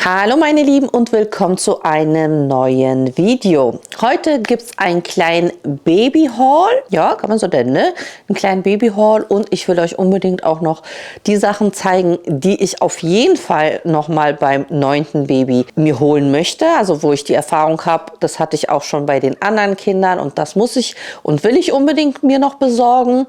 Hallo meine Lieben und willkommen zu einem neuen Video. Heute gibt es einen kleinen Baby-Haul. Ja, kann man so nennen, ne? Einen kleinen Baby-Haul und ich will euch unbedingt auch noch die Sachen zeigen, die ich auf jeden Fall nochmal beim 9. Baby mir holen möchte. Also wo ich die Erfahrung habe, das hatte ich auch schon bei den anderen Kindern und das muss ich und will ich unbedingt mir noch besorgen.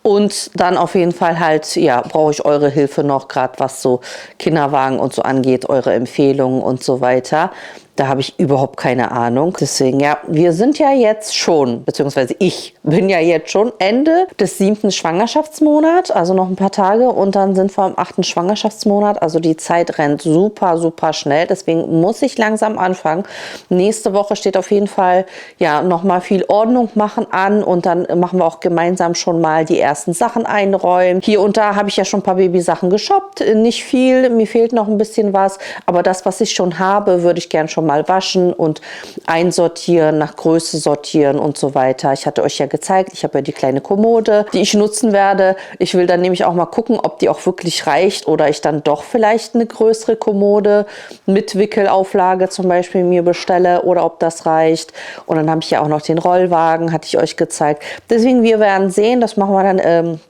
Und dann auf jeden Fall halt, ja, brauche ich eure Hilfe noch, gerade was so Kinderwagen und so angeht, eure Empfehlungen und so weiter. Da habe ich überhaupt keine Ahnung. Deswegen, ja, wir sind ja jetzt schon, beziehungsweise ich bin ja jetzt schon Ende des 7. Schwangerschaftsmonats, also noch ein paar Tage. Und dann sind wir am 8. Schwangerschaftsmonat. Also die Zeit rennt super, super schnell. Deswegen muss ich langsam anfangen. Nächste Woche steht auf jeden Fall, ja, nochmal viel Ordnung machen an. Und dann machen wir auch gemeinsam schon mal die ersten Sachen einräumen. Hier und da habe ich ja schon ein paar Babysachen geshoppt. Nicht viel, mir fehlt noch ein bisschen was. Aber das, was ich schon habe, würde ich gern schon mal waschen und einsortieren, nach Größe sortieren und so weiter. Ich hatte euch ja gezeigt, ich habe ja die kleine Kommode, die ich nutzen werde. Ich will dann nämlich auch mal gucken, ob die auch wirklich reicht oder ich dann doch vielleicht eine größere Kommode mit Wickelauflage zum Beispiel mir bestelle oder ob das reicht. Und dann habe ich ja auch noch den Rollwagen, hatte ich euch gezeigt. Deswegen, wir werden sehen, das machen wir dann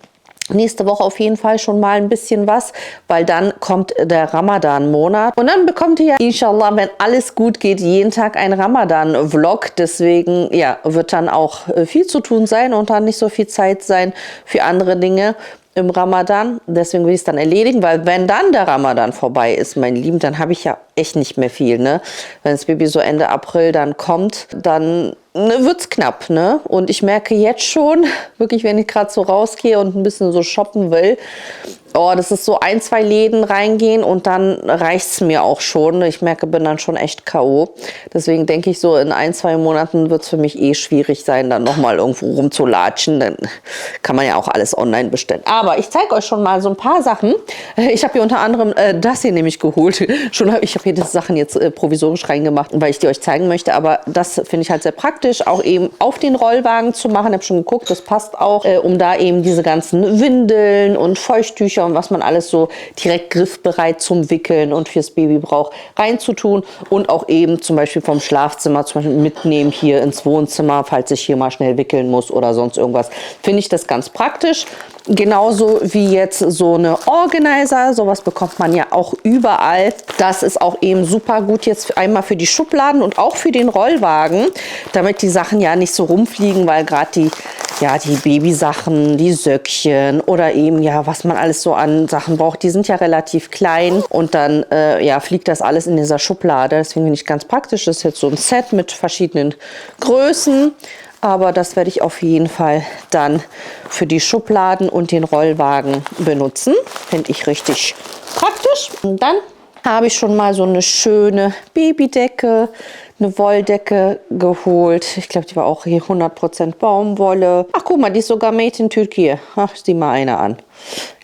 nächste Woche auf jeden Fall schon mal ein bisschen was, weil dann kommt der Ramadan-Monat. Und dann bekommt ihr ja, inshallah, wenn alles gut geht, jeden Tag ein Ramadan-Vlog. Deswegen, ja, wird dann auch viel zu tun sein und dann nicht so viel Zeit sein für andere Dinge im Ramadan. Deswegen will ich es dann erledigen, weil wenn dann der Ramadan vorbei ist, meine Lieben, dann habe ich ja echt nicht mehr viel, ne? Wenn das Baby so Ende April dann kommt, dann wird es knapp, ne? Und ich merke jetzt schon, wirklich, wenn ich gerade so rausgehe und ein bisschen so shoppen will, oh, das ist so 1, 2 Läden reingehen und dann reicht es mir auch schon. Ich merke, bin dann schon echt K.O. Deswegen denke ich so, in 1, 2 Monaten wird es für mich eh schwierig sein, dann nochmal irgendwo rumzulatschen. Dann kann man ja auch alles online bestellen. Aber ich zeige euch schon mal so ein paar Sachen. Ich habe hier unter anderem das hier nämlich geholt. Ich habe hier die Sachen jetzt provisorisch reingemacht, weil ich die euch zeigen möchte. Aber das finde ich halt sehr praktisch, auch eben auf den Rollwagen zu machen. Ich habe schon geguckt, das passt auch, um da eben diese ganzen Windeln und Feuchttücher und was man alles so direkt griffbereit zum Wickeln und fürs Baby braucht, reinzutun und auch eben zum Beispiel vom Schlafzimmer zum Beispiel mitnehmen hier ins Wohnzimmer, falls ich hier mal schnell wickeln muss oder sonst irgendwas. Finde ich das ganz praktisch. Genauso wie jetzt so eine Organizer, sowas bekommt man ja auch überall. Das ist auch eben super gut jetzt einmal für die Schubladen und auch für den Rollwagen, damit die Sachen ja nicht so rumfliegen, weil gerade die Babysachen, die Söckchen oder eben ja, was man alles so an Sachen braucht, die sind ja relativ klein und dann ja, fliegt das alles in dieser Schublade. Deswegen finde ich ganz praktisch. Das ist jetzt so ein Set mit verschiedenen Größen. Aber das werde ich auf jeden Fall dann für die Schubladen und den Rollwagen benutzen. Finde ich richtig praktisch. Und dann habe ich schon mal so eine schöne Babydecke, eine Wolldecke geholt. Ich glaube, die war auch hier 100% Baumwolle. Ach, guck mal, die ist sogar made in Türkei. Ach, sieh mal eine an.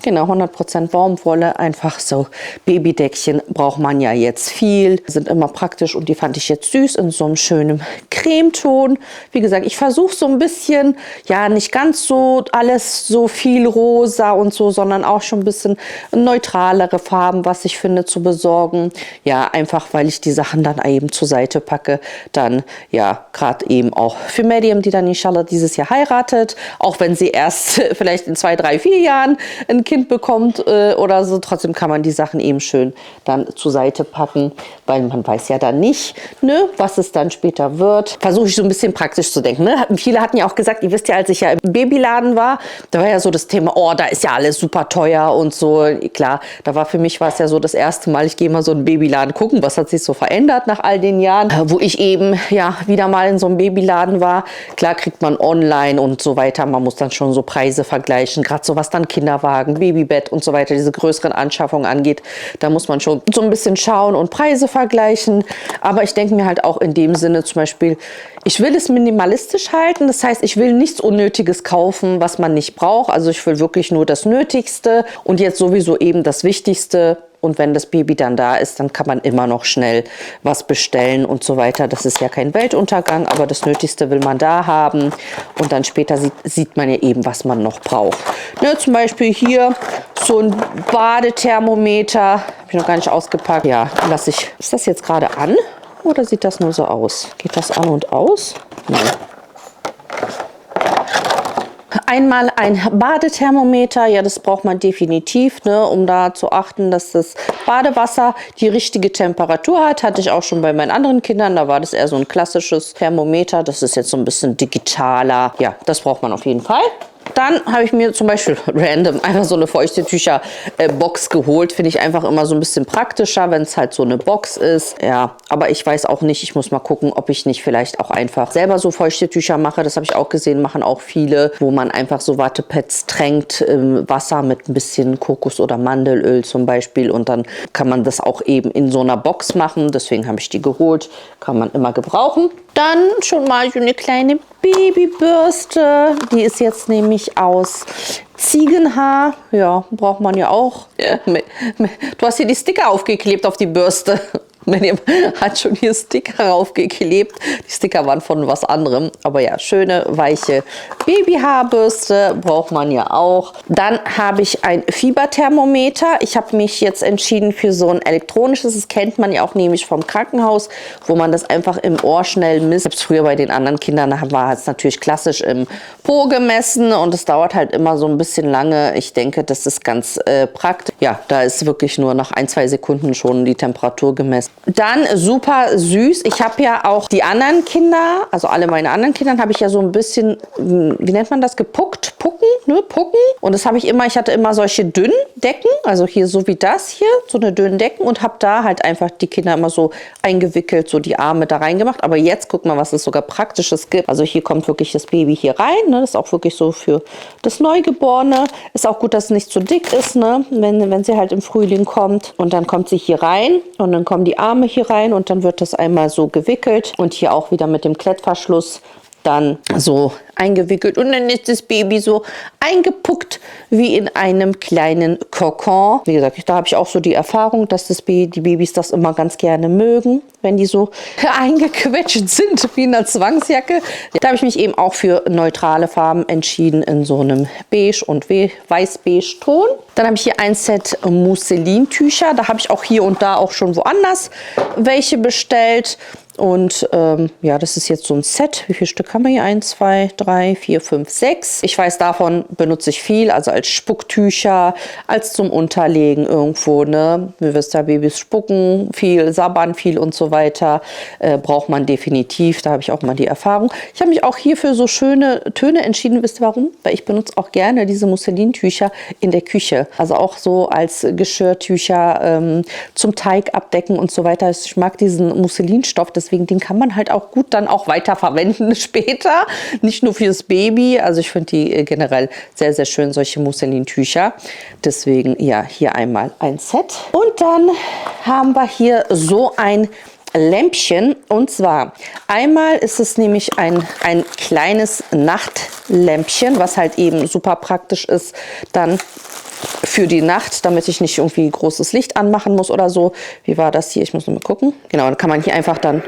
Genau, 100% Baumwolle, einfach so. Babydeckchen braucht man ja jetzt viel, sind immer praktisch und die fand ich jetzt süß in so einem schönen Cremeton. Wie gesagt, ich versuche so ein bisschen, ja, nicht ganz so alles so viel rosa und so, sondern auch schon ein bisschen neutralere Farben, was ich finde, zu besorgen. Ja, einfach, weil ich die Sachen dann eben zur Seite packe. Dann, ja, gerade eben auch für Medium, die dann inshallah dieses Jahr heiratet, auch wenn sie erst vielleicht in 2, 3, 4 Jahren ein Kind bekommt oder so, trotzdem kann man die Sachen eben schön dann zur Seite packen, weil man weiß ja dann nicht, ne, was es dann später wird. Versuche ich so ein bisschen praktisch zu denken. Ne? Viele hatten ja auch gesagt, ihr wisst ja, als ich ja im Babyladen war, da war ja so das Thema, oh, da ist ja alles super teuer und so. Klar, für mich war es ja so das erste Mal, ich gehe mal so in einen Babyladen gucken, was hat sich so verändert nach all den Jahren, wo ich eben ja wieder mal in so einem Babyladen war. Klar kriegt man online und so weiter, man muss dann schon so Preise vergleichen, gerade so was dann Kinderwagen, Babybett und so weiter, diese größeren Anschaffungen angeht, da muss man schon so ein bisschen schauen und Preise vergleichen. Aber ich denke mir halt auch in dem Sinne zum Beispiel, ich will es minimalistisch halten. Das heißt, ich will nichts Unnötiges kaufen, was man nicht braucht. Also ich will wirklich nur das Nötigste und jetzt sowieso eben das Wichtigste. Und wenn das Baby dann da ist, dann kann man immer noch schnell was bestellen und so weiter. Das ist ja kein Weltuntergang, aber das Nötigste will man da haben. Und dann später sieht man ja eben, was man noch braucht. Ne, zum Beispiel hier so ein Badethermometer. Habe ich noch gar nicht ausgepackt. Ja, lasse ich. Ist das jetzt gerade an oder sieht das nur so aus? Geht das an und aus? Nein. Einmal ein Badethermometer, ja, das braucht man definitiv, ne, um da zu achten, dass das Badewasser die richtige Temperatur hat. Hatte ich auch schon bei meinen anderen Kindern, da war das eher so ein klassisches Thermometer. Das ist jetzt so ein bisschen digitaler. Ja, das braucht man auf jeden Fall. Dann habe ich mir zum Beispiel random einfach so eine Feuchtetücher-Box geholt. Finde ich einfach immer so ein bisschen praktischer, wenn es halt so eine Box ist. Ja, aber ich weiß auch nicht, ich muss mal gucken, ob ich nicht vielleicht auch einfach selber so Feuchtetücher mache. Das habe ich auch gesehen, machen auch viele, wo man einfach so Wattepads tränkt, Wasser mit ein bisschen Kokos- oder Mandelöl zum Beispiel. Und dann kann man das auch eben in so einer Box machen. Deswegen habe ich die geholt. Kann man immer gebrauchen. Dann schon mal so eine kleine Babybürste. Die ist jetzt nämlich aus Ziegenhaar. Ja, braucht man ja auch. Du hast hier die Sticker aufgeklebt auf die Bürste. Miriam hat schon hier Sticker raufgeklebt. Die Sticker waren von was anderem. Aber ja, schöne, weiche Babyhaarbürste braucht man ja auch. Dann habe ich ein Fieberthermometer. Ich habe mich jetzt entschieden für so ein elektronisches. Das kennt man ja auch nämlich vom Krankenhaus, wo man das einfach im Ohr schnell misst. Ich habe es früher bei den anderen Kindern, da war es natürlich klassisch im Po gemessen. Und es dauert halt immer so ein bisschen lange. Ich denke, das ist ganz praktisch. Ja, da ist wirklich nur nach 1-2 Sekunden schon die Temperatur gemessen. Dann super süß. Ich habe ja auch die anderen Kinder, also alle meine anderen Kinder, habe ich ja so ein bisschen, wie nennt man das, gepuckt? Pucken, ne? Pucken. Und das habe ich immer, ich hatte immer solche dünnen Decken, also hier so wie das hier, so eine dünnen Decken und habe da halt einfach die Kinder immer so eingewickelt, so die Arme da reingemacht. Aber jetzt guck mal, was es sogar Praktisches gibt. Also hier kommt wirklich das Baby hier rein, ne? Das ist auch wirklich so für das Neugeborene. Ist auch gut, dass es nicht zu dick ist, ne? Wenn sie halt im Frühling kommt. Und dann kommt sie hier rein und dann kommen die Arme hier rein und dann wird das einmal so gewickelt und hier auch wieder mit dem Klettverschluss dann so eingewickelt und dann ist das Baby so eingepuckt wie in einem kleinen Kokon. Wie gesagt, da habe ich auch so die Erfahrung, dass die Babys das immer ganz gerne mögen, wenn die so eingequetscht sind wie in einer Zwangsjacke. Da habe ich mich eben auch für neutrale Farben entschieden in so einem beige und weiß-beige Ton. Dann habe ich hier ein Set Musselintücher. Da habe ich auch hier und da auch schon woanders welche bestellt. Und ja, das ist jetzt so ein Set. Wie viele Stück haben wir hier? 1, 2, 3, 4, 5, 6. Ich weiß, davon benutze ich viel. Also als Spucktücher, als zum Unterlegen irgendwo. Ne? Wie wisst ihr, Babys spucken viel, sabbern viel und so weiter. Braucht man definitiv. Da habe ich auch mal die Erfahrung. Ich habe mich auch hier für so schöne Töne entschieden. Wisst ihr warum? Weil ich benutze auch gerne diese Musselintücher in der Küche. Also auch so als Geschirrtücher zum Teig abdecken und so weiter. Ich mag diesen Musselinstoff. Deswegen, den kann man halt auch gut dann auch weiter verwenden später. Nicht nur fürs Baby. Also ich finde die generell sehr, sehr schön, solche Musselintücher. Deswegen, ja, hier einmal ein Set. Und dann haben wir hier so ein Lämpchen. Und zwar einmal ist es nämlich ein kleines Nachtlämpchen, was halt eben super praktisch ist, dann für die Nacht, damit ich nicht irgendwie großes Licht anmachen muss oder so. Wie war das hier? Ich muss noch mal gucken. Genau, dann kann man hier einfach dann,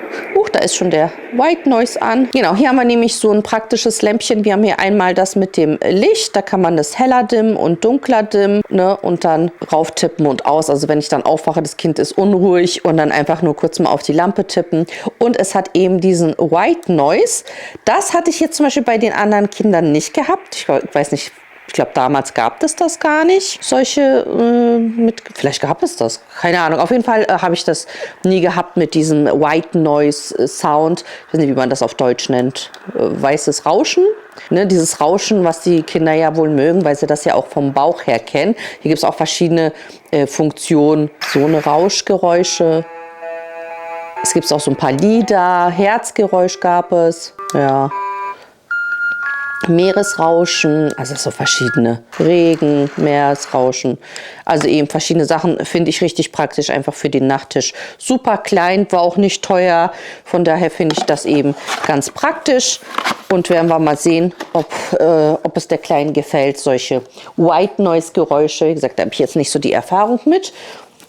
da ist schon der White Noise an. Genau, hier haben wir nämlich so ein praktisches Lämpchen. Wir haben hier einmal das mit dem Licht. Da kann man das heller dimmen und dunkler dimmen, ne? Und dann rauf tippen und aus. Also wenn ich dann aufwache, das Kind ist unruhig und dann einfach nur kurz mal auf die Lampe tippen. Und es hat eben diesen White Noise. Das hatte ich jetzt zum Beispiel bei den anderen Kindern nicht gehabt. Ich weiß nicht, ich glaube, damals gab es das gar nicht. Solche vielleicht gab es das. Keine Ahnung. Auf jeden Fall habe ich das nie gehabt mit diesem White Noise Sound. Ich weiß nicht, wie man das auf Deutsch nennt. Weißes Rauschen. Ne, dieses Rauschen, was die Kinder ja wohl mögen, weil sie das ja auch vom Bauch her kennen. Hier gibt es auch verschiedene Funktionen. So eine Rauschgeräusche. Es gibt auch so ein paar Lieder. Herzgeräusch gab es. Ja. Meeresrauschen, also so verschiedene Regen, Meeresrauschen, also eben verschiedene Sachen, finde ich richtig praktisch, einfach für den Nachttisch. Super klein, war auch nicht teuer, von daher finde ich das eben ganz praktisch und werden wir mal sehen, ob es der Kleinen gefällt, solche White Noise Geräusche. Wie gesagt, da habe ich jetzt nicht so die Erfahrung mit.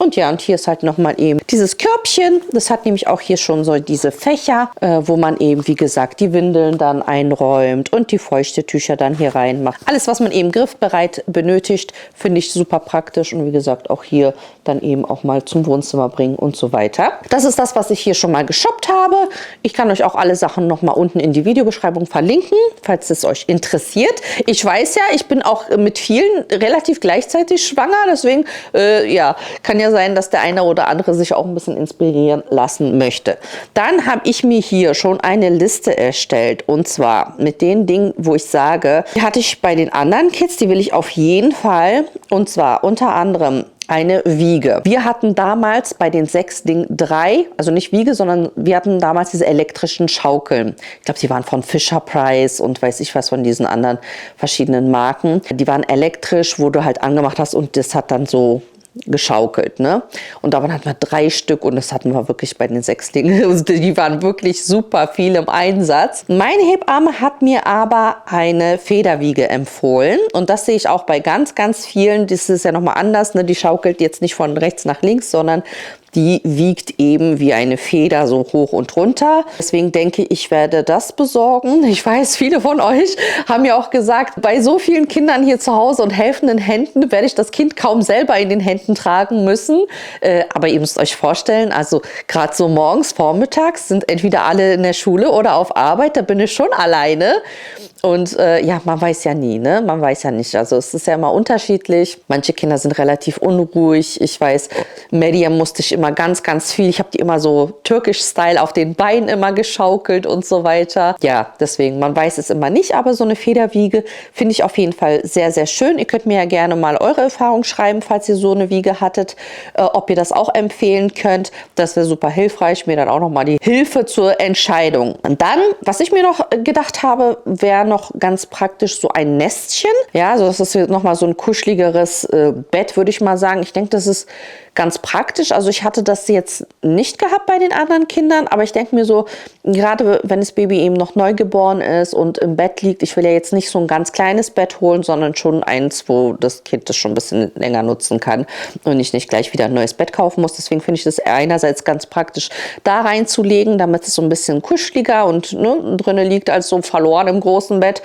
Und ja, und hier ist halt nochmal eben dieses Körbchen. Das hat nämlich auch hier schon so diese Fächer, wo man eben, wie gesagt, die Windeln dann einräumt und die Feuchtetücher dann hier reinmacht. Alles, was man eben griffbereit benötigt, finde ich super praktisch. Und wie gesagt, auch hier dann eben auch mal zum Wohnzimmer bringen und so weiter. Das ist das, was ich hier schon mal geshoppt habe. Ich kann euch auch alle Sachen nochmal unten in die Videobeschreibung verlinken, falls es euch interessiert. Ich weiß ja, ich bin auch mit vielen relativ gleichzeitig schwanger, deswegen ja, kann ja sein, dass der eine oder andere sich auch ein bisschen inspirieren lassen möchte. Dann habe ich mir hier schon eine Liste erstellt, und zwar mit den Dingen, wo ich sage, die hatte ich bei den anderen Kids, die will ich auf jeden Fall, und zwar unter anderem eine Wiege. Wir hatten damals bei den 6 Dingen 3, also nicht Wiege, sondern wir hatten damals diese elektrischen Schaukeln. Ich glaube, die waren von Fisher-Price und weiß ich was von diesen anderen verschiedenen Marken. Die waren elektrisch, wo du halt angemacht hast und das hat dann so geschaukelt, ne? Und davon hatten wir 3 Stück und das hatten wir wirklich bei den 6 Dingen. Also die waren wirklich super viel im Einsatz. Meine Hebamme hat mir aber eine Federwiege empfohlen und das sehe ich auch bei ganz, ganz vielen. Das ist ja nochmal anders, ne? Die schaukelt jetzt nicht von rechts nach links, sondern die wiegt eben wie eine Feder so hoch und runter. Deswegen denke ich, ich werde das besorgen. Ich weiß, viele von euch haben ja auch gesagt, bei so vielen Kindern hier zu Hause und helfenden Händen werde ich das Kind kaum selber in den Händen tragen müssen. Aber ihr müsst euch vorstellen, also gerade so morgens, vormittags sind entweder alle in der Schule oder auf Arbeit. Da bin ich schon alleine. Und ja, man weiß ja nie, ne? Man weiß ja nicht. Also es ist ja immer unterschiedlich. Manche Kinder sind relativ unruhig. Ich weiß, Medium musste ich immer ganz, ganz viel. Ich habe die immer so türkisch-Style auf den Beinen immer geschaukelt und so weiter. Ja, deswegen, man weiß es immer nicht. Aber so eine Federwiege finde ich auf jeden Fall sehr, sehr schön. Ihr könnt mir ja gerne mal eure Erfahrung schreiben, falls ihr so eine Wiege hattet, ob ihr das auch empfehlen könnt. Das wäre super hilfreich. Mir dann auch nochmal die Hilfe zur Entscheidung. Und dann, was ich mir noch gedacht habe, wäre noch ganz praktisch so ein Nestchen. Ja, also das ist jetzt nochmal so ein kuscheligeres Bett, würde ich mal sagen. Ich denke, das ist ganz praktisch. Also ich hatte das jetzt nicht gehabt bei den anderen Kindern, aber ich denke mir so, gerade wenn das Baby eben noch neugeboren ist und im Bett liegt, ich will ja jetzt nicht so ein ganz kleines Bett holen, sondern schon eins, wo das Kind das schon ein bisschen länger nutzen kann und ich nicht gleich wieder ein neues Bett kaufen muss. Deswegen finde ich das einerseits ganz praktisch, da reinzulegen, damit es so ein bisschen kuscheliger und ne, drinnen liegt als so verloren im großen Bett.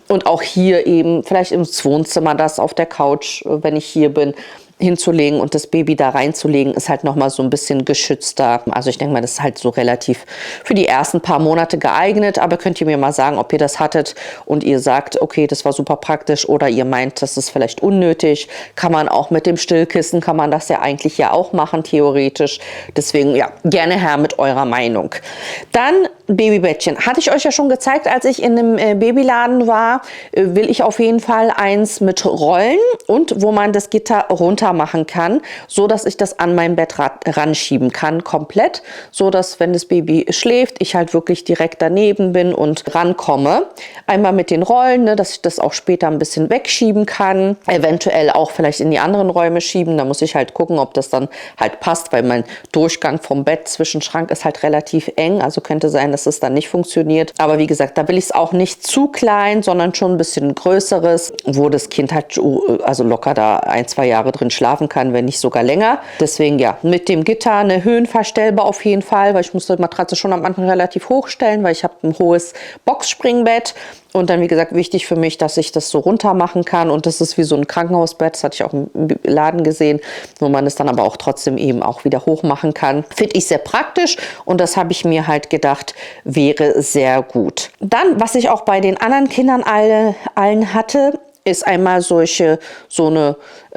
Und auch hier eben vielleicht im Wohnzimmer, das auf der Couch, wenn ich hier bin, hinzulegen und das Baby da reinzulegen, ist halt nochmal so ein bisschen geschützter. Also ich denke mal, das ist halt so relativ für die ersten paar Monate geeignet, aber könnt ihr mir mal sagen, ob ihr das hattet und ihr sagt, okay, das war super praktisch oder ihr meint, das ist vielleicht unnötig. Kann man auch mit dem Stillkissen, kann man das ja eigentlich ja auch machen, theoretisch. Deswegen, ja, gerne her mit eurer Meinung. Dann Babybettchen. Hatte ich euch ja schon gezeigt, als ich in einem Babyladen war, will ich auf jeden Fall eins mit Rollen und wo man das Gitter runter machen kann, so dass ich das an mein Bett ranschieben kann, komplett, so dass wenn das Baby schläft, ich halt wirklich direkt daneben bin und rankomme. Einmal mit den Rollen, ne, dass ich das auch später ein bisschen wegschieben kann, eventuell auch vielleicht in die anderen Räume schieben, da muss ich halt gucken, ob das dann halt passt, weil mein Durchgang vom Bett zwischen Schrank ist halt relativ eng, also könnte sein, dass es dann nicht funktioniert. Aber wie gesagt, da will ich es auch nicht zu klein, sondern schon ein bisschen größeres, wo das Kind halt also locker da 1-2 Jahre drin schlafen kann, wenn nicht sogar länger. Deswegen ja, mit dem Gitter eine höhenverstellbar auf jeden Fall, weil ich muss die Matratze schon am Anfang relativ hoch stellen, weil ich habe ein hohes Boxspringbett. Und dann, wie gesagt, wichtig für mich, dass ich das so runter machen kann. Und das ist wie so ein Krankenhausbett, das hatte ich auch im Laden gesehen, wo man es dann aber auch trotzdem eben auch wieder hoch machen kann. Finde ich sehr praktisch und das habe ich mir halt gedacht, wäre sehr gut. Dann, was ich auch bei den anderen Kindern allen hatte, ist einmal so eine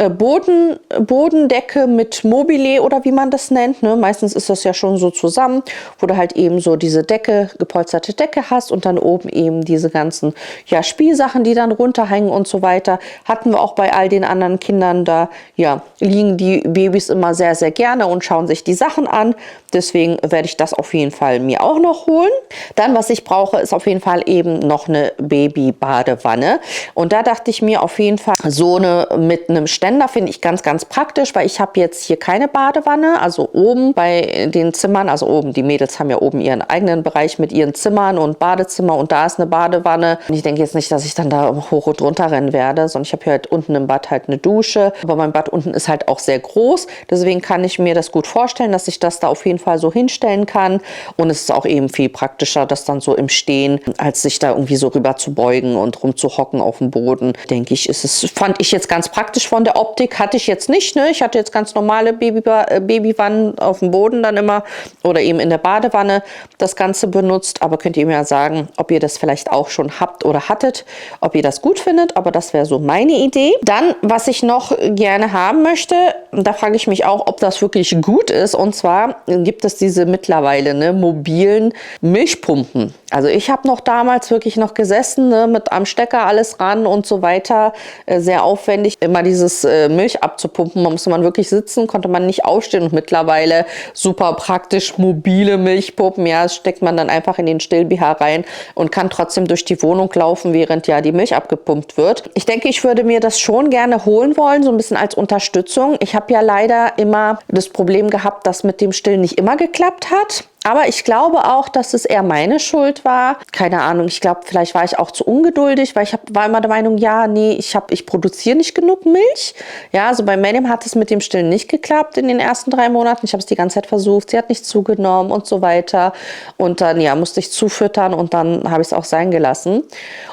Bodendecke mit Mobile oder wie man das nennt. Ne? Meistens ist das ja schon so zusammen, wo du halt eben so diese Decke, gepolsterte Decke hast und dann oben eben diese ganzen ja, Spielsachen, die dann runterhängen und so weiter. Hatten wir auch bei all den anderen Kindern. Da ja, liegen die Babys immer sehr, sehr gerne und schauen sich die Sachen an. Deswegen werde ich das auf jeden Fall mir auch noch holen. Dann, was ich brauche, ist auf jeden Fall eben noch eine Babybadewanne. Und da dachte ich mir auf jeden Fall so eine mit einem Ständer Ränder finde ich ganz, ganz praktisch, weil ich habe jetzt hier keine Badewanne, also oben bei den Zimmern, also oben, die Mädels haben ja oben ihren eigenen Bereich mit ihren Zimmern und Badezimmer und da ist eine Badewanne. Und ich denke jetzt nicht, dass ich dann da hoch und runter rennen werde, sondern ich habe hier halt unten im Bad halt eine Dusche. Aber mein Bad unten ist halt auch sehr groß, deswegen kann ich mir das gut vorstellen, dass ich das da auf jeden Fall so hinstellen kann. Und es ist auch eben viel praktischer, das dann so im Stehen, als sich da irgendwie so rüber zu beugen und rumzuhocken auf dem Boden. Denke ich, fand ich jetzt ganz praktisch von der Optik. Hatte ich jetzt nicht, ne? Ich hatte jetzt ganz normale Babywannen auf dem Boden dann immer oder eben in der Badewanne das Ganze benutzt. Aber könnt ihr mir ja sagen, ob ihr das vielleicht auch schon habt oder hattet, ob ihr das gut findet. Aber das wäre so meine Idee. Dann, was ich noch gerne haben möchte, da frage ich mich auch, ob das wirklich gut ist. Und zwar gibt es diese mittlerweile mobilen Milchpumpen. Also ich habe noch damals wirklich noch gesessen, ne, mit am Stecker alles ran und so weiter. Sehr aufwendig, immer dieses Milch abzupumpen. Da musste man wirklich sitzen, konnte man nicht aufstehen. Und mittlerweile super praktisch mobile Milchpumpen. Ja, das steckt man dann einfach in den Still-BH rein und kann trotzdem durch die Wohnung laufen, während ja die Milch abgepumpt wird. Ich denke, ich würde mir das schon gerne holen wollen, so ein bisschen als Unterstützung. Ich habe ja leider immer das Problem gehabt, dass mit dem Stillen nicht immer geklappt hat. Aber ich glaube auch, dass es eher meine Schuld war. Keine Ahnung, ich glaube, vielleicht war ich auch zu ungeduldig, weil war immer der Meinung, ja, nee, ich produziere nicht genug Milch. Ja, also bei Menem hat es mit dem Stillen nicht geklappt in den ersten 3 Monaten. Ich habe es die ganze Zeit versucht, sie hat nicht zugenommen und so weiter. Und dann, ja, musste ich zufüttern und dann habe ich es auch sein gelassen.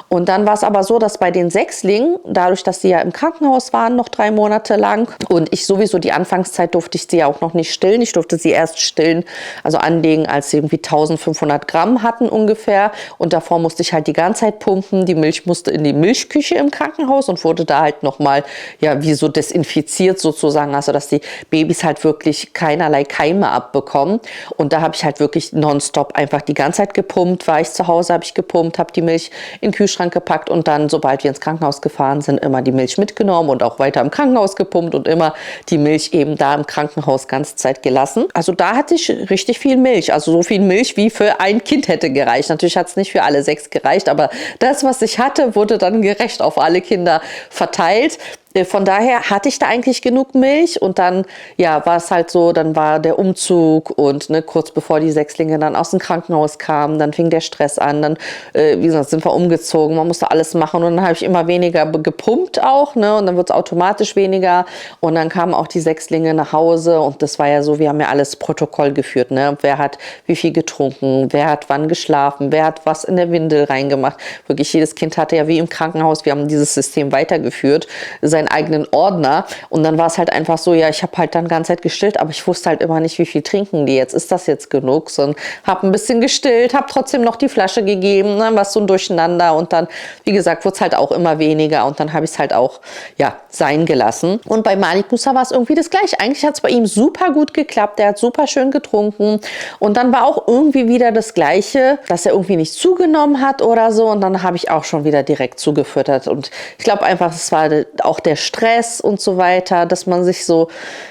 Und dann war es aber so, dass bei den Sechslingen, dadurch, dass sie ja im Krankenhaus waren, noch 3 Monate lang und ich sowieso die Anfangszeit durfte ich sie ja auch noch nicht stillen. Ich durfte sie erst stillen, also anlegen, als sie irgendwie 1500 Gramm hatten ungefähr. Und davor musste ich halt die ganze Zeit pumpen. Die Milch musste in die Milchküche im Krankenhaus und wurde da halt nochmal, ja, wie so desinfiziert sozusagen. Also, dass die Babys halt wirklich keinerlei Keime abbekommen. Und da habe ich halt wirklich nonstop einfach die ganze Zeit gepumpt. War ich zu Hause, habe ich gepumpt, habe die Milch in den Kühlschrank gepackt und dann, sobald wir ins Krankenhaus gefahren sind, immer die Milch mitgenommen und auch weiter im Krankenhaus gepumpt und immer die Milch eben da im Krankenhaus ganze Zeit gelassen. Also da hatte ich richtig viel Milch. Also so viel Milch, wie für ein Kind hätte gereicht. Natürlich hat es nicht für alle 6 gereicht, aber das, was ich hatte, wurde dann gerecht auf alle Kinder verteilt. Von daher hatte ich da eigentlich genug Milch und dann, ja, war es halt so, dann war der Umzug und kurz bevor die Sechslinge dann aus dem Krankenhaus kamen, dann fing der Stress an, dann, wie gesagt, sind wir umgezogen, man musste alles machen und dann habe ich immer weniger gepumpt auch, ne, und dann wird es automatisch weniger und dann kamen auch die Sechslinge nach Hause und das war ja so, wir haben ja alles Protokoll geführt, ne, wer hat wie viel getrunken, wer hat wann geschlafen, wer hat was in der Windel reingemacht, wirklich jedes Kind hatte ja wie im Krankenhaus, wir haben dieses System weitergeführt, seinen eigenen Ordner und dann war es halt einfach so, ja, ich habe halt dann die ganze Zeit gestillt, aber ich wusste halt immer nicht, wie viel trinken die jetzt, ist das jetzt genug, so, habe ein bisschen gestillt, habe trotzdem noch die Flasche gegeben, dann war es so ein Durcheinander und dann, wie gesagt, wurde es halt auch immer weniger und dann habe ich es halt auch, ja, sein gelassen. Und bei Malik Musa war es irgendwie das Gleiche. Eigentlich hat es bei ihm super gut geklappt, der hat super schön getrunken und dann war auch irgendwie wieder das Gleiche, dass er irgendwie nicht zugenommen hat oder so und dann habe ich auch schon wieder direkt zugefüttert und ich glaube einfach, es war auch der Stress und so weiter, dass man sich so,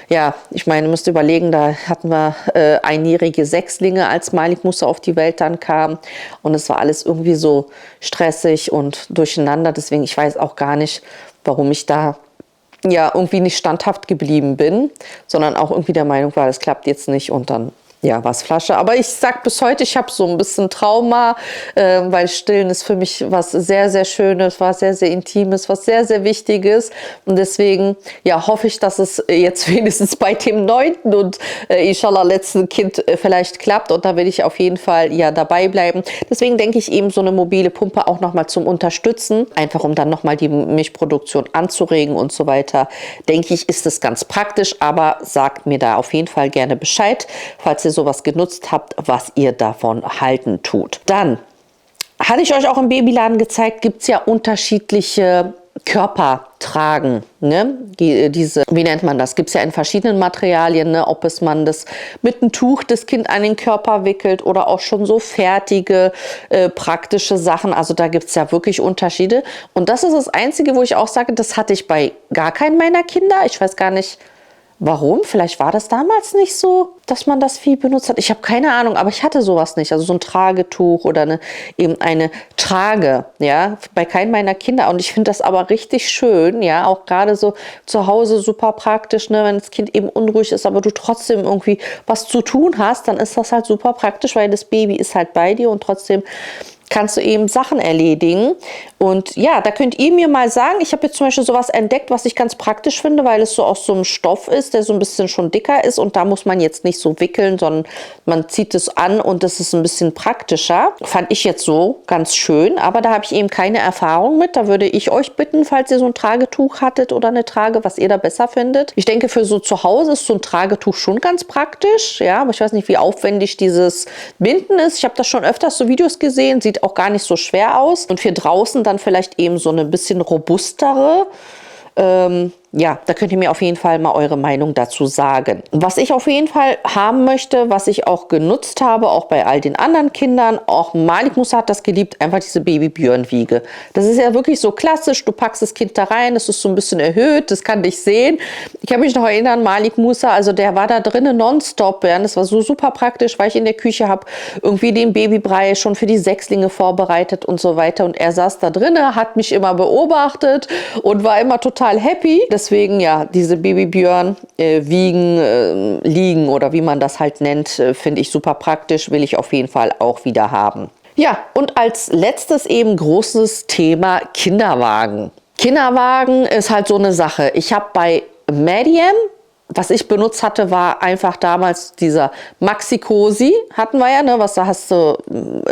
ja, ich meine, ihr müsst überlegen, da hatten wir einjährige Sechslinge, als Malik Musa auf die Welt dann kam und es war alles irgendwie so stressig und durcheinander, deswegen, ich weiß auch gar nicht, warum ich da ja irgendwie nicht standhaft geblieben bin, sondern auch irgendwie der Meinung war, das klappt jetzt nicht und dann ja, war es Flasche. Aber ich sag bis heute, ich habe so ein bisschen Trauma, weil Stillen ist für mich was sehr, sehr Schönes, was sehr, sehr Intimes, was sehr, sehr Wichtiges. Und deswegen, ja, hoffe ich, dass es jetzt wenigstens bei dem 9. und inshallah letzten Kind vielleicht klappt. Und da will ich auf jeden Fall ja dabei bleiben. Deswegen denke ich eben so eine mobile Pumpe auch nochmal zum Unterstützen, einfach um dann nochmal die Milchproduktion anzuregen und so weiter. Denke ich, ist es ganz praktisch, aber sagt mir da auf jeden Fall gerne Bescheid, falls ihr sowas genutzt habt, was ihr davon halten tut. Dann hatte ich euch auch im Babyladen gezeigt, gibt es ja unterschiedliche Körpertragen, ne? Diese, wie nennt man das? Gibt es ja in verschiedenen Materialien, ne? Ob man das mit einem Tuch das Kind an den Körper wickelt oder auch schon so fertige, praktische Sachen. Also da gibt es ja wirklich Unterschiede. Und das ist das Einzige, wo ich auch sage, das hatte ich bei gar keinem meiner Kinder. Ich weiß gar nicht, Warum? Vielleicht war das damals nicht so, dass man das viel benutzt hat. Ich habe keine Ahnung, aber ich hatte sowas nicht. Also so ein Tragetuch oder eben eine Trage, ja, bei keinem meiner Kinder. Und ich finde das aber richtig schön, ja, auch gerade so zu Hause super praktisch, ne, wenn das Kind eben unruhig ist, aber du trotzdem irgendwie was zu tun hast, dann ist das halt super praktisch, weil das Baby ist halt bei dir und trotzdem kannst du eben Sachen erledigen. Und ja, da könnt ihr mir mal sagen, ich habe jetzt zum Beispiel sowas entdeckt, was ich ganz praktisch finde, weil es so aus so einem Stoff ist, der so ein bisschen schon dicker ist und da muss man jetzt nicht so wickeln, sondern man zieht es an und das ist ein bisschen praktischer. Fand ich jetzt so ganz schön, aber da habe ich eben keine Erfahrung mit. Da würde ich euch bitten, falls ihr so ein Tragetuch hattet oder eine Trage, was ihr da besser findet. Ich denke, für so zu Hause ist so ein Tragetuch schon ganz praktisch, ja, aber ich weiß nicht, wie aufwendig dieses Binden ist. Ich habe das schon öfters so Videos gesehen, sieht auch gar nicht so schwer aus und für draußen dann vielleicht eben so eine bisschen robustere. Ja, da könnt ihr mir auf jeden Fall mal eure Meinung dazu sagen. Was ich auf jeden Fall haben möchte, was ich auch genutzt habe, auch bei all den anderen Kindern, auch Malik Musa hat das geliebt, einfach diese Baby-Björn-Wiege. Das ist ja wirklich so klassisch, du packst das Kind da rein, das ist so ein bisschen erhöht, das kann dich sehen. Ich kann mich noch erinnern, Malik Musa, also der war da drinnen nonstop, ja, das war so super praktisch, weil ich in der Küche habe irgendwie den Babybrei schon für die Sechslinge vorbereitet und so weiter und er saß da drinnen, hat mich immer beobachtet und war immer total happy. Deswegen ja, diese Babybjörn wiegen, liegen oder wie man das halt nennt, finde ich super praktisch, will ich auf jeden Fall auch wieder haben. Ja, und als letztes eben großes Thema Kinderwagen. Kinderwagen ist halt so eine Sache. Ich habe bei Medium, was ich benutzt hatte, war einfach damals dieser Maxi-Cosi, hatten wir ja, ne, was da hast du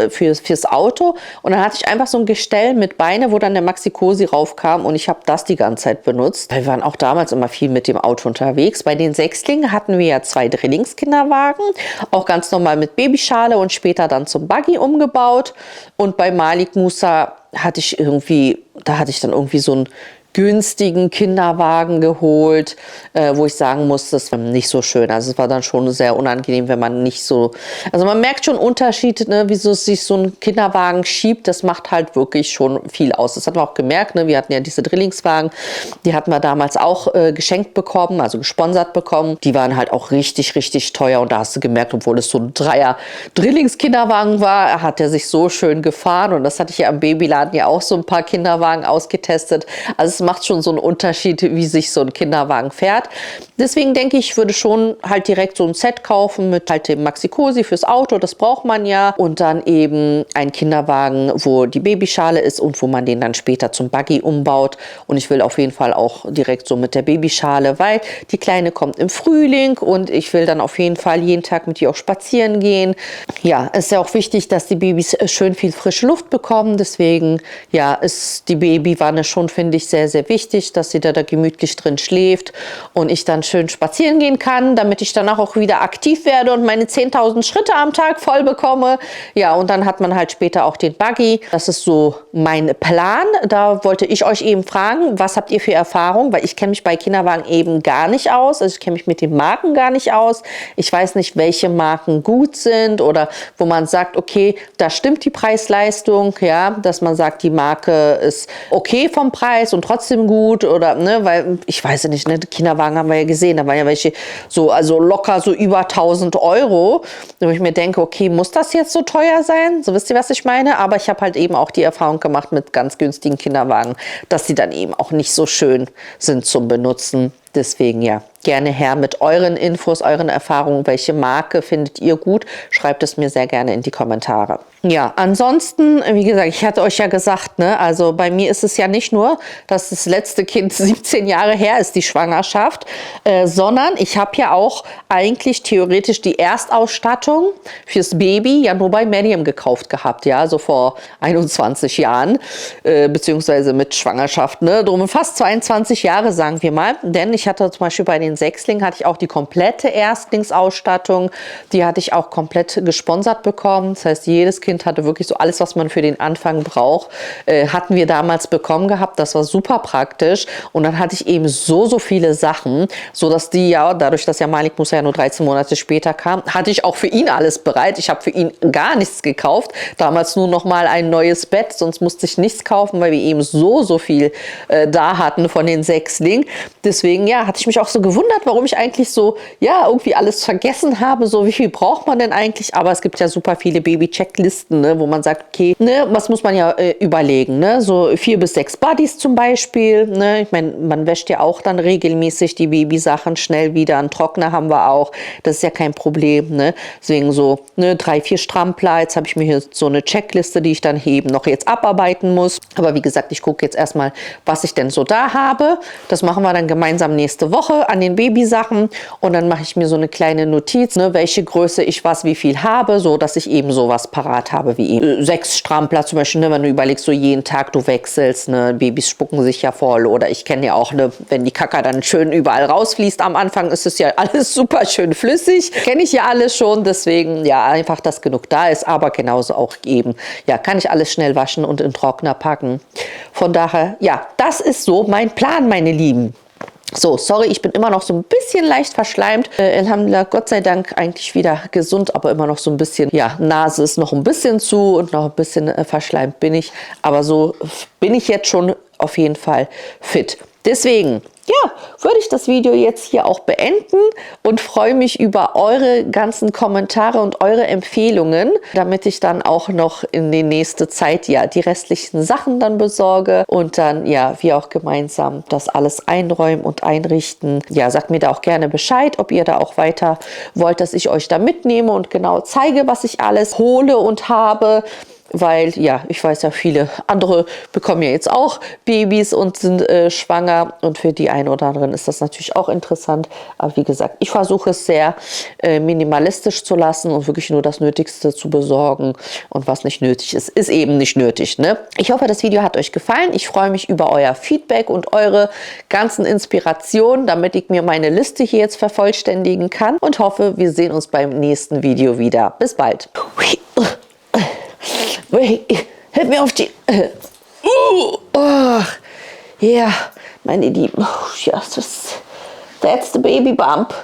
fürs Auto. Und dann hatte ich einfach so ein Gestell mit Beine, wo dann der Maxi-Cosi raufkam und ich habe das die ganze Zeit benutzt. Wir waren auch damals immer viel mit dem Auto unterwegs. Bei den Sechslingen hatten wir ja 2 Drillingskinderwagen, auch ganz normal mit Babyschale und später dann zum Buggy umgebaut. Und bei Malik Musa hatte ich dann irgendwie so ein günstigen Kinderwagen geholt, wo ich sagen muss, das war nicht so schön. Also es war dann schon sehr unangenehm, wenn man nicht so... Also man merkt schon Unterschied, ne, wie so sich so ein Kinderwagen schiebt. Das macht halt wirklich schon viel aus. Das hat man auch gemerkt. Ne? Wir hatten ja diese Drillingswagen, die hatten wir damals auch geschenkt bekommen, also gesponsert bekommen. Die waren halt auch richtig, richtig teuer. Und da hast du gemerkt, obwohl es so ein Dreier-Drillingskinderwagen war, hat er sich so schön gefahren. Und das hatte ich ja am Babyladen ja auch so ein paar Kinderwagen ausgetestet. Also es macht schon so einen Unterschied, wie sich so ein Kinderwagen fährt. Deswegen denke ich, würde schon halt direkt so ein Set kaufen mit halt dem Maxi-Cosi fürs Auto, das braucht man ja. Und dann eben ein Kinderwagen, wo die Babyschale ist und wo man den dann später zum Buggy umbaut. Und ich will auf jeden Fall auch direkt so mit der Babyschale, weil die Kleine kommt im Frühling und ich will dann auf jeden Fall jeden Tag mit ihr auch spazieren gehen. Ja, ist ja auch wichtig, dass die Babys schön viel frische Luft bekommen. Deswegen, ja, ist die Babywanne schon, finde ich, sehr, sehr wichtig, dass sie da gemütlich drin schläft und ich dann schön spazieren gehen kann, damit ich danach auch wieder aktiv werde und meine 10.000 Schritte am Tag voll bekomme. Ja, und dann hat man halt später auch den Buggy. Das ist so mein Plan. Da wollte ich euch eben fragen, was habt ihr für Erfahrung? Weil ich kenne mich bei Kinderwagen eben gar nicht aus. Also ich kenne mich mit den Marken gar nicht aus. Ich weiß nicht, welche Marken gut sind oder wo man sagt, okay, da stimmt die Preis-Leistung, ja, dass man sagt, die Marke ist okay vom Preis und trotzdem gut oder, ne, weil ich weiß ja nicht, ne, Kinderwagen haben wir ja gesehen, da waren ja welche so, also locker so über 1.000 Euro, wo ich mir denke, okay, muss das jetzt so teuer sein? So, wisst ihr, was ich meine? Aber ich habe halt eben auch die Erfahrung gemacht mit ganz günstigen Kinderwagen, dass die dann eben auch nicht so schön sind zum Benutzen. Deswegen ja, gerne her mit euren Infos, euren Erfahrungen. Welche Marke findet ihr gut? Schreibt es mir sehr gerne in die Kommentare. Ja, ansonsten, wie gesagt, ich hatte euch ja gesagt, ne, also bei mir ist es ja nicht nur, dass das letzte Kind 17 Jahre her ist, die Schwangerschaft, sondern ich habe ja auch eigentlich theoretisch die Erstausstattung fürs Baby ja nur bei Medium gekauft gehabt, ja, so vor 21 Jahren, beziehungsweise mit Schwangerschaft, ne, drum fast 22 Jahre, sagen wir mal, denn ich hatte zum Beispiel bei den Sechslingen hatte ich auch die komplette Erstlingsausstattung, die hatte ich auch komplett gesponsert bekommen, das heißt, jedes Kind hatte wirklich so alles, was man für den Anfang braucht, hatten wir damals bekommen gehabt, das war super praktisch und dann hatte ich eben so viele Sachen, so dass die ja, dadurch, dass ja Malik Musa ja nur 13 Monate später kam, hatte ich auch für ihn alles bereit, ich habe für ihn gar nichts gekauft, damals nur noch mal ein neues Bett, sonst musste ich nichts kaufen, weil wir eben so viel da hatten von den Sechslingen, deswegen ja, ja, hatte ich mich auch so gewundert, warum ich eigentlich so, ja, irgendwie alles vergessen habe, so wie viel braucht man denn eigentlich? Aber es gibt ja super viele Baby-Checklisten, ne, wo man sagt, okay, ne, was muss man ja überlegen, ne? So 4 bis 6 Buddies zum Beispiel, ne? Ich meine, man wäscht ja auch dann regelmäßig die Babysachen schnell wieder. Einen Trockner haben wir auch, das ist ja kein Problem, ne? Deswegen so, ne, 3, 4 Strampler. Jetzt habe ich mir hier so eine Checkliste, die ich dann eben noch jetzt abarbeiten muss. Aber wie gesagt, ich gucke jetzt erstmal, was ich denn so da habe. Das machen wir dann gemeinsam nächste Woche an den Babysachen. Und dann mache ich mir so eine kleine Notiz, ne, welche Größe ich was wie viel habe, so dass ich eben sowas parat habe wie eben 6 Strampler zum Beispiel, ne, wenn du überlegst, so jeden Tag du wechselst, ne, Babys spucken sich ja voll. Oder ich kenne ja auch, ne, wenn die Kacke dann schön überall rausfließt am Anfang, ist es ja alles super schön flüssig. Kenne ich ja alles schon, deswegen ja einfach, dass genug da ist, aber genauso auch eben, ja, kann ich alles schnell waschen und in den Trockner packen. Von daher, ja, das ist so mein Plan, meine Lieben. So, sorry, ich bin immer noch so ein bisschen leicht verschleimt. Alhamdulillah, Gott sei Dank eigentlich wieder gesund, aber immer noch so ein bisschen, ja, Nase ist noch ein bisschen zu und noch ein bisschen verschleimt bin ich. Aber so bin ich jetzt schon auf jeden Fall fit. Deswegen, ja, würde ich das Video jetzt hier auch beenden und freue mich über eure ganzen Kommentare und eure Empfehlungen, damit ich dann auch noch in die nächste Zeit ja die restlichen Sachen dann besorge und dann ja wir auch gemeinsam das alles einräumen und einrichten. Ja, sagt mir da auch gerne Bescheid, ob ihr da auch weiter wollt, dass ich euch da mitnehme und genau zeige, was ich alles hole und habe. Weil, ja, ich weiß ja, viele andere bekommen ja jetzt auch Babys und sind schwanger. Und für die einen oder anderen ist das natürlich auch interessant. Aber wie gesagt, ich versuche es sehr minimalistisch zu lassen und wirklich nur das Nötigste zu besorgen. Und was nicht nötig ist, ist eben nicht nötig, ne? Ich hoffe, das Video hat euch gefallen. Ich freue mich über euer Feedback und eure ganzen Inspirationen, damit ich mir meine Liste hier jetzt vervollständigen kann. Und hoffe, wir sehen uns beim nächsten Video wieder. Bis bald. Hilf mir auf die... Ja, meine Lieben. Ja, that's the baby bump.